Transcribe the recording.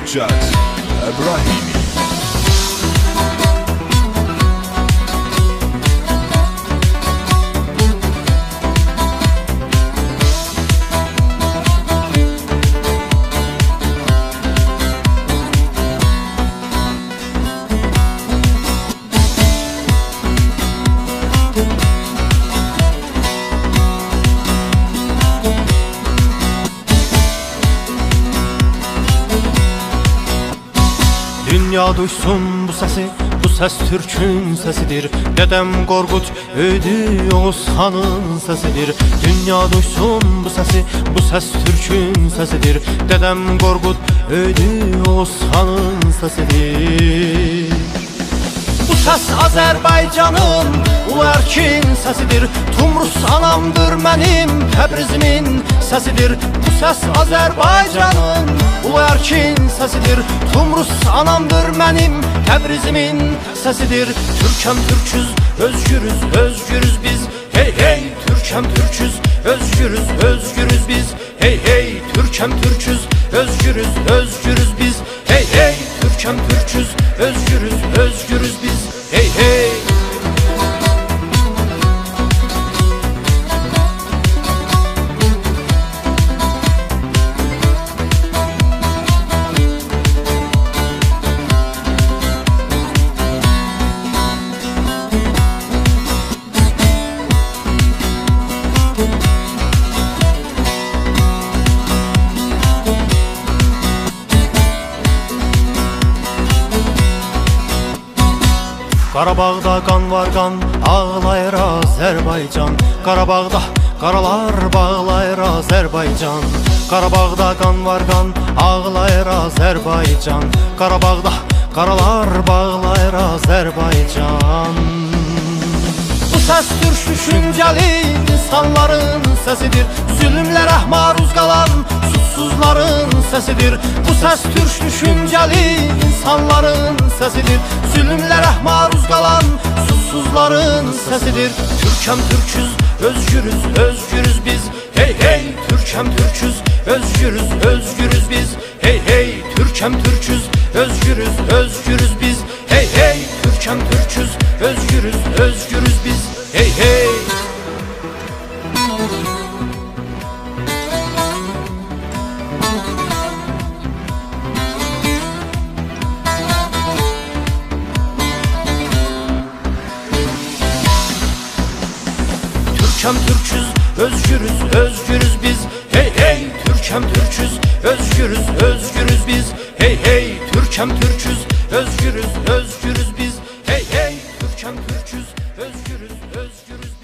Hüccət Əbrahimi. Dünya duysun bu sesi, bu ses Türk'ün sesidir. Dedem Qorqud öydü Oğuz Xanın sesidir. Dünya duysun bu sesi, bu ses Türk'ün sesidir. Dedem Qorqud öydü Oğuz Xanın sesidir. Bu ses Azərbaycanın ulu erkin sesidir. Tumrus anamdır mənim Təbrizimin sesidir. Bu ses Azərbaycanın ulu erkin sesidir. Tumrus anamdır mənim Təbrizimin sesidir. Türkəm Türküz, özgürüz, özgürüz biz. Hey hey, Türkəm Türküz, özgürüz, özgürüz biz. Hey hey, Türkəm Türküz, özgürüz, özgürüz biz. Hey hey, Türkəm Türküz, özgürüz, özgürüz biz. Hey hey. Qarabağda qan var qan, ağlayır Azərbaycan. Qarabağda qaralar bağlayır Azərbaycan. Qarabağda qan var qan, ağlayır Azərbaycan. Qarabağda qaralar bağlayır Azərbaycan. Bu səs türk düşüncəli insanların səsidir. Zülmlərə maruz qalan susuzların səsidir. Bu səs türk düşüncəli insanların səsidir. Zülmlərə maruz qalan susuzların səsidir. Türkəm Türküz, özgürüz, özgürüz biz. Hey hey, Türkəm Türküz, özgürüz, özgürüz biz. Hey hey, Türkəm Türküz, özgürüz, özgürüz biz. Hey hey, Türkəm Türküz, özgürüz, özgürüz biz. Hey hey. Türkəm Türküz, özgürüz, özgürüz biz. Hey hey, Türkəm Türküz, özgürüz, özgürüz biz. Hey hey, Türkəm Türküz, özgürüz, özgürüz biz. Hey hey, Türkəm Türküz, özgürüz, özgürüz.